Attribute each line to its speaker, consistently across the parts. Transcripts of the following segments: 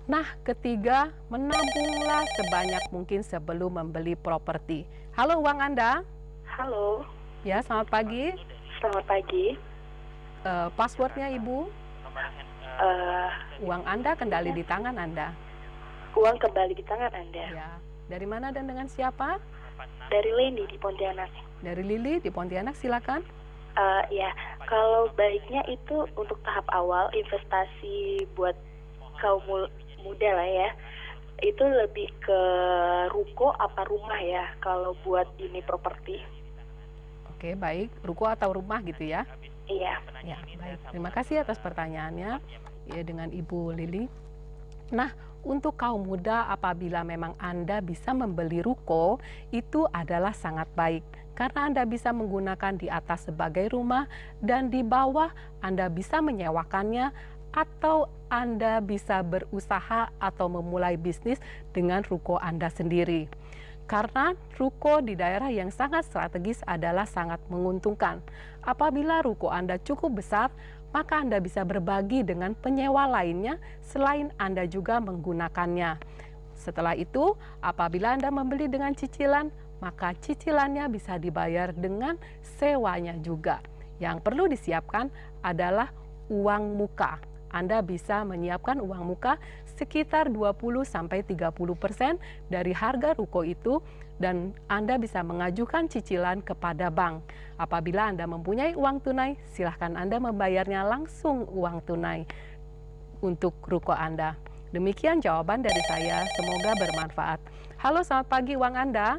Speaker 1: Nah, ketiga, menabunglah sebanyak mungkin sebelum membeli properti. Halo, uang Anda?
Speaker 2: Halo.
Speaker 1: Ya, selamat pagi.
Speaker 2: Selamat pagi.
Speaker 1: Passwordnya Ibu? Uang Anda kembali di tangan Anda.
Speaker 2: Uang kembali di tangan Anda.
Speaker 1: Ya. Dari mana dan dengan siapa?
Speaker 2: Dari Leni di Pontianak.
Speaker 1: Dari Lili di Pontianak, silakan.
Speaker 2: Ya, kalau baiknya itu untuk tahap awal investasi buat kaum muda lah ya. Itu lebih ke ruko apa rumah ya kalau buat ini properti.
Speaker 1: Oke, baik. Ruko atau rumah gitu ya?
Speaker 2: Iya.
Speaker 1: Ya, baik. Terima kasih atas pertanyaannya ya dengan Ibu Lili. Nah, untuk kaum muda apabila memang Anda bisa membeli ruko, itu adalah sangat baik. Karena Anda bisa menggunakan di atas sebagai rumah dan di bawah Anda bisa menyewakannya atau Anda bisa berusaha atau memulai bisnis dengan ruko Anda sendiri. Karena ruko di daerah yang sangat strategis adalah sangat menguntungkan. Apabila ruko Anda cukup besar, maka Anda bisa berbagi dengan penyewa lainnya selain Anda juga menggunakannya. Setelah itu, apabila Anda membeli dengan cicilan, maka cicilannya bisa dibayar dengan sewanya juga. Yang perlu disiapkan adalah uang muka. Anda bisa menyiapkan uang muka sekitar 20-30% dari harga ruko itu dan Anda bisa mengajukan cicilan kepada bank. Apabila Anda mempunyai uang tunai, silahkan Anda membayarnya langsung uang tunai untuk ruko Anda. Demikian jawaban dari saya, semoga bermanfaat. Halo, selamat pagi uang Anda.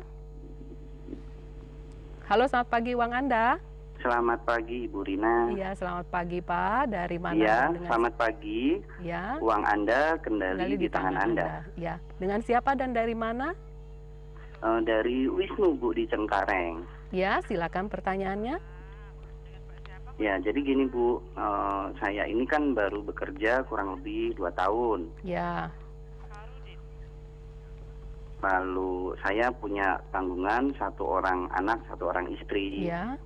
Speaker 1: Halo, selamat pagi uang Anda.
Speaker 3: Selamat pagi Ibu Rina.
Speaker 1: Iya, selamat pagi Pak. Dari mana?
Speaker 3: Iya, selamat pagi.
Speaker 1: Ya.
Speaker 3: Uang Anda kendali di tangan Anda.
Speaker 1: Ya. Dengan siapa dan dari mana?
Speaker 3: Dari Wisnu Bu di Cengkareng.
Speaker 1: Ya, silakan pertanyaannya.
Speaker 3: Ya, jadi gini Bu, saya ini kan baru bekerja kurang lebih 2 tahun.
Speaker 1: Ya.
Speaker 3: Lalu saya punya tanggungan 1 orang anak, 1 orang istri.
Speaker 1: Ya.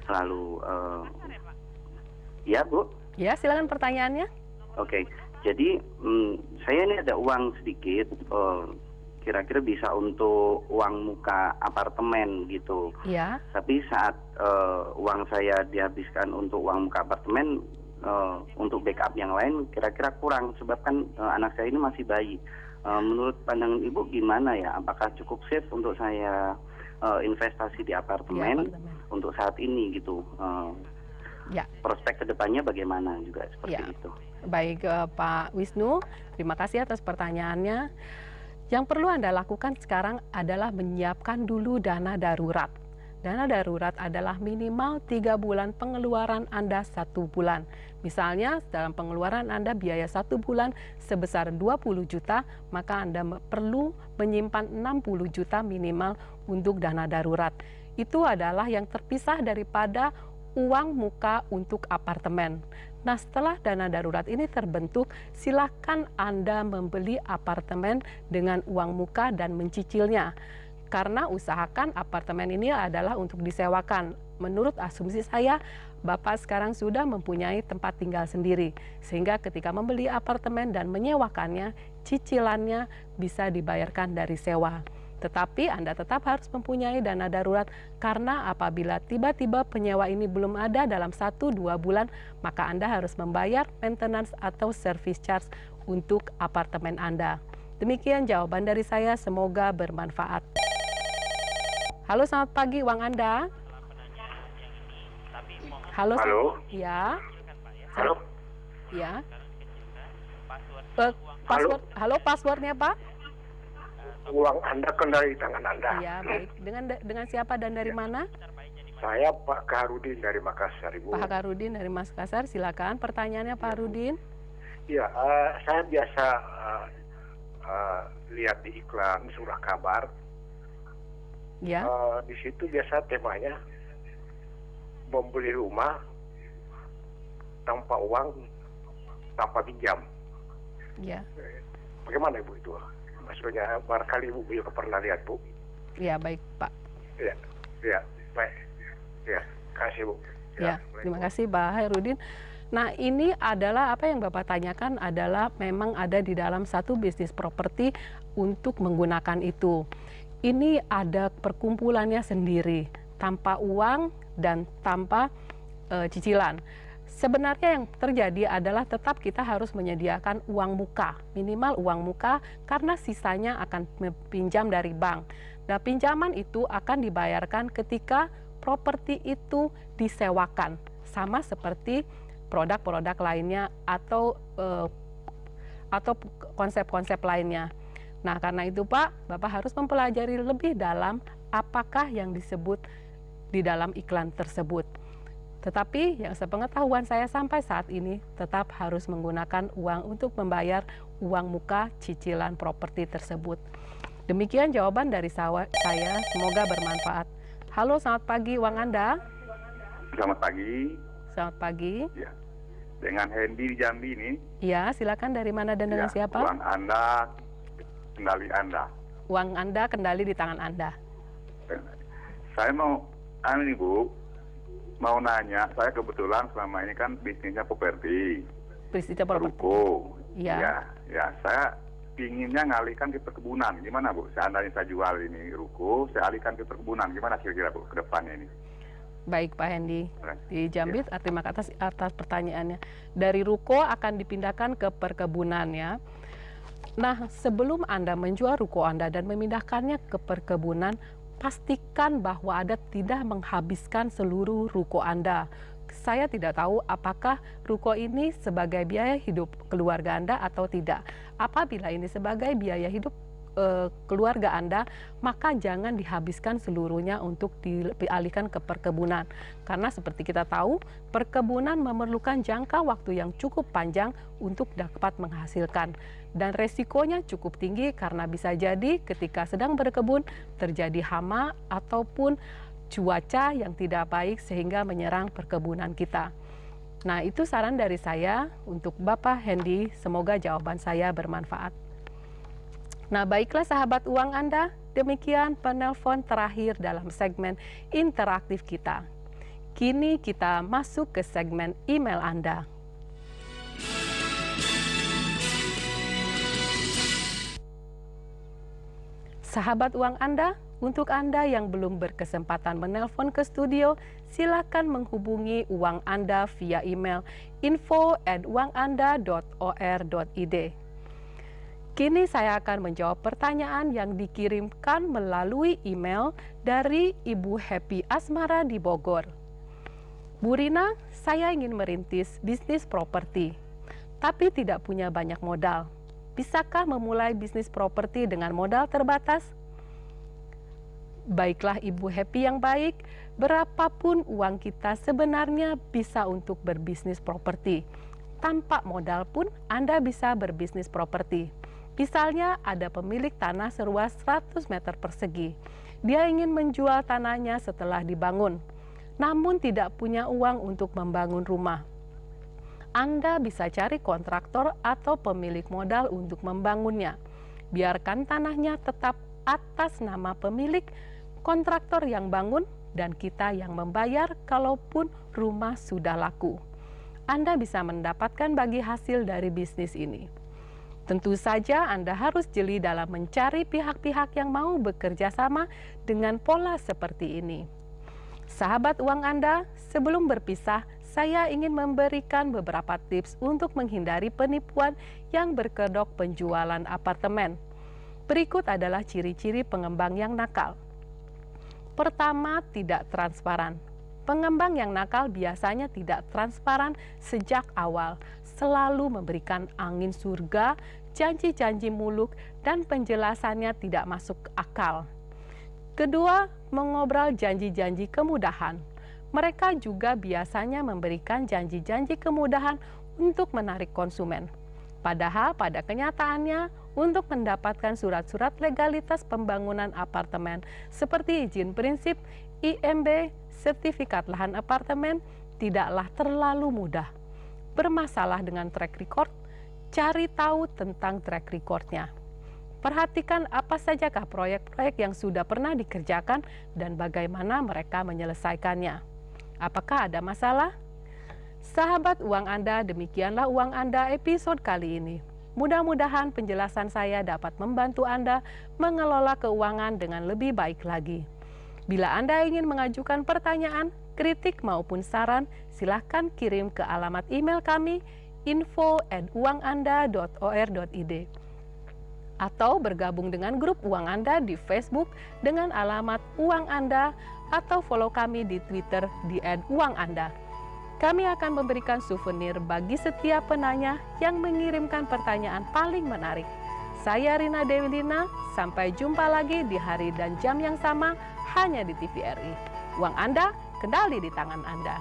Speaker 3: Lalu, ya Bu?
Speaker 1: Ya, silakan pertanyaannya.
Speaker 3: Oke, jadi saya ini ada uang sedikit, kira-kira bisa untuk uang muka apartemen gitu.
Speaker 1: Ya.
Speaker 3: Tapi saat uang saya dihabiskan untuk uang muka apartemen, untuk backup yang lain kira-kira kurang, sebab kan anak saya ini masih bayi. Menurut pandangan Ibu gimana ya? Apakah cukup safe untuk saya investasi di apartemen untuk saat ini gitu?
Speaker 1: Ya.
Speaker 3: Prospek kedepannya bagaimana juga seperti
Speaker 1: Ya.
Speaker 3: itu?
Speaker 1: Baik Pak Wisnu, terima kasih atas pertanyaannya. Yang perlu Anda lakukan sekarang adalah menyiapkan dulu dana darurat. Dana darurat adalah minimal 3 bulan pengeluaran Anda 1 bulan. Misalnya dalam pengeluaran Anda biaya 1 bulan sebesar 20 juta, maka Anda perlu menyimpan 60 juta minimal untuk dana darurat. Itu adalah yang terpisah daripada uang muka untuk apartemen. Nah, setelah dana darurat ini terbentuk, silakan Anda membeli apartemen dengan uang muka dan mencicilnya. Karena usahakan apartemen ini adalah untuk disewakan. Menurut asumsi saya, Bapak sekarang sudah mempunyai tempat tinggal sendiri. Sehingga ketika membeli apartemen dan menyewakannya, cicilannya bisa dibayarkan dari sewa. Tetapi Anda tetap harus mempunyai dana darurat karena apabila tiba-tiba penyewa ini belum ada dalam 1-2 bulan, maka Anda harus membayar maintenance atau service charge untuk apartemen Anda. Demikian jawaban dari saya, semoga bermanfaat. Halo, selamat pagi uang Anda. Halo.
Speaker 4: Halo.
Speaker 1: Ya.
Speaker 4: Halo.
Speaker 1: Ya. Password. Halo, passwordnya Pak?
Speaker 4: Uang Anda kendali tangan Anda.
Speaker 1: Iya, baik. Dengan siapa dan dari mana?
Speaker 4: Saya Pak Karudin dari Makassar, Ibu.
Speaker 1: Pak Karudin dari Makassar, silakan. Pertanyaannya Pak Rudin.
Speaker 4: Iya, saya biasa lihat di iklan surah kabar.
Speaker 1: Ya.
Speaker 4: Di situ biasa temanya membeli rumah tanpa uang, tanpa pinjam.
Speaker 1: Ya.
Speaker 4: Bagaimana Ibu itu? Maksudnya barangkali Ibu juga pernah lihat, Bu.
Speaker 1: Ya, baik Pak.
Speaker 4: Ya, baik. Ya, kasih Bu.
Speaker 1: Ya, terima kasih Pak Hairudin. Nah, ini adalah apa yang Bapak tanyakan adalah memang ada di dalam satu bisnis properti untuk menggunakan itu. Ini ada perkumpulannya sendiri, tanpa uang dan tanpa cicilan. Sebenarnya yang terjadi adalah tetap kita harus menyediakan uang muka, minimal uang muka, karena sisanya akan pinjam dari bank. Nah, pinjaman itu akan dibayarkan ketika properti itu disewakan, sama seperti produk-produk lainnya atau konsep-konsep lainnya. Nah, karena itu Pak, Bapak harus mempelajari lebih dalam apakah yang disebut di dalam iklan tersebut. Tetapi yang sepengetahuan saya sampai saat ini tetap harus menggunakan uang untuk membayar uang muka cicilan properti tersebut. Demikian jawaban dari saya, semoga bermanfaat. Halo, selamat pagi, uang Anda.
Speaker 5: Selamat pagi.
Speaker 1: Selamat pagi.
Speaker 5: Ya. Dengan Hendy di Jambi ini.
Speaker 1: Ya, silakan dari mana dan dengan siapa?
Speaker 5: Uang Anda, kendali Anda.
Speaker 1: Uang Anda kendali di tangan Anda.
Speaker 5: Saya mau, Bu, mau nanya, saya kebetulan selama ini kan bisnisnya properti.
Speaker 1: Bisnisnya properti.
Speaker 5: Ruko.
Speaker 1: Iya.
Speaker 5: Ya, saya inginnya ngalihkan ke perkebunan. Gimana, Bu? Seandainya saya jual ini ruko, saya alihkan ke perkebunan. Gimana kira-kira, Bu, ke depannya ini?
Speaker 1: Baik, Pak Hendy. Di Jambi, terima kasih atas pertanyaannya. Dari ruko akan dipindahkan ke perkebunan ya. Nah, sebelum Anda menjual ruko Anda dan memindahkannya ke perkebunan, pastikan bahwa Anda tidak menghabiskan seluruh ruko Anda. Saya tidak tahu apakah ruko ini sebagai biaya hidup keluarga Anda atau tidak. Apabila ini sebagai biaya hidup keluarga Anda, maka jangan dihabiskan seluruhnya untuk dialihkan ke perkebunan. Karena seperti kita tahu, perkebunan memerlukan jangka waktu yang cukup panjang untuk dapat menghasilkan. Dan resikonya cukup tinggi karena bisa jadi ketika sedang berkebun terjadi hama ataupun cuaca yang tidak baik sehingga menyerang perkebunan kita. Nah, itu saran dari saya untuk Bapak Hendy, semoga jawaban saya bermanfaat. Nah, baiklah sahabat uang Anda, demikian penelpon terakhir dalam segmen interaktif kita. Kini kita masuk ke segmen email Anda. Sahabat uang Anda, untuk Anda yang belum berkesempatan menelpon ke studio, silakan menghubungi uang Anda via email info@uanganda.or.id. Kini saya akan menjawab pertanyaan yang dikirimkan melalui email dari Ibu Happy Asmara di Bogor. Bu Rina, saya ingin merintis bisnis properti, tapi tidak punya banyak modal. Bisakah memulai bisnis properti dengan modal terbatas? Baiklah Ibu Happy yang baik, berapapun uang kita sebenarnya bisa untuk berbisnis properti. Tanpa modal pun Anda bisa berbisnis properti. Misalnya ada pemilik tanah seluas 100 meter persegi. Dia ingin menjual tanahnya setelah dibangun, namun tidak punya uang untuk membangun rumah. Anda bisa cari kontraktor atau pemilik modal untuk membangunnya. Biarkan tanahnya tetap atas nama pemilik, kontraktor yang bangun, dan kita yang membayar kalaupun rumah sudah laku. Anda bisa mendapatkan bagi hasil dari bisnis ini. Tentu saja Anda harus jeli dalam mencari pihak-pihak yang mau bekerja sama dengan pola seperti ini. Sahabat uang Anda, sebelum berpisah, saya ingin memberikan beberapa tips untuk menghindari penipuan yang berkedok penjualan apartemen. Berikut adalah ciri-ciri pengembang yang nakal. Pertama, tidak transparan. Pengembang yang nakal biasanya tidak transparan sejak awal, selalu memberikan angin surga, janji-janji muluk, dan penjelasannya tidak masuk akal. Kedua, mengobrol janji-janji kemudahan. Mereka juga biasanya memberikan janji-janji kemudahan untuk menarik konsumen. Padahal pada kenyataannya, untuk mendapatkan surat-surat legalitas pembangunan apartemen seperti izin prinsip, IMB, sertifikat lahan apartemen tidaklah terlalu mudah. Bermasalah dengan track record, cari tahu tentang track recordnya. Perhatikan apa sajakah proyek-proyek yang sudah pernah dikerjakan dan bagaimana mereka menyelesaikannya. Apakah ada masalah? Sahabat Uang Anda, demikianlah Uang Anda episode kali ini. Mudah-mudahan penjelasan saya dapat membantu Anda mengelola keuangan dengan lebih baik lagi. Bila Anda ingin mengajukan pertanyaan, kritik maupun saran, silakan kirim ke alamat email kami info@uanganda.or.id atau bergabung dengan grup Uang Anda di Facebook dengan alamat Uang Anda atau follow kami di Twitter di @uanganda. Kami akan memberikan souvenir bagi setiap penanya yang mengirimkan pertanyaan paling menarik. Saya Rina Dewi Lina, sampai jumpa lagi di hari dan jam yang sama hanya di TVRI. Uang Anda, kendali di tangan Anda.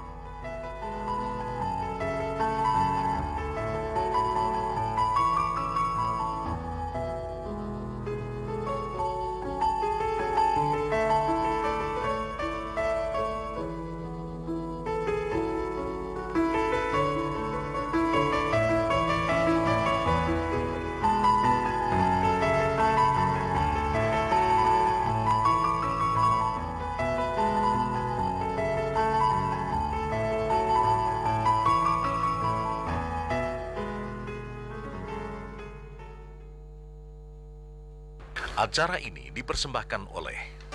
Speaker 6: Acara ini dipersembahkan oleh